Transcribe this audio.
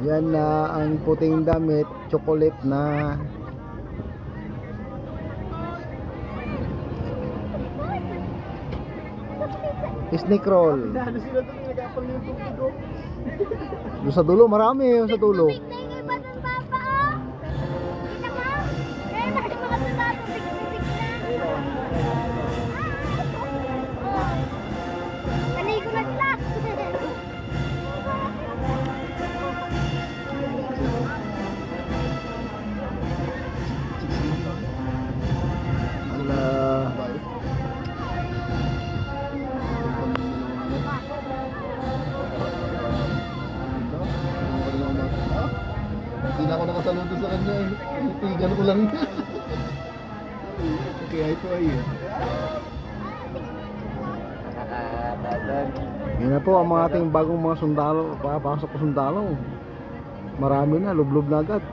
Yan na ang puting damit, chocolate na. Snake roll. Ano sila doon, nagapal yung tubig ko. Doon sa dulo, marami yung sa dulo. Ala. Hindi na ako nakasaludo sa kanya. Itigan ko lang. Kaya ito ay Yan na po ang mga ating bagong mga sundalo. Papasok ko sundalo. Marami na, lublob na agad.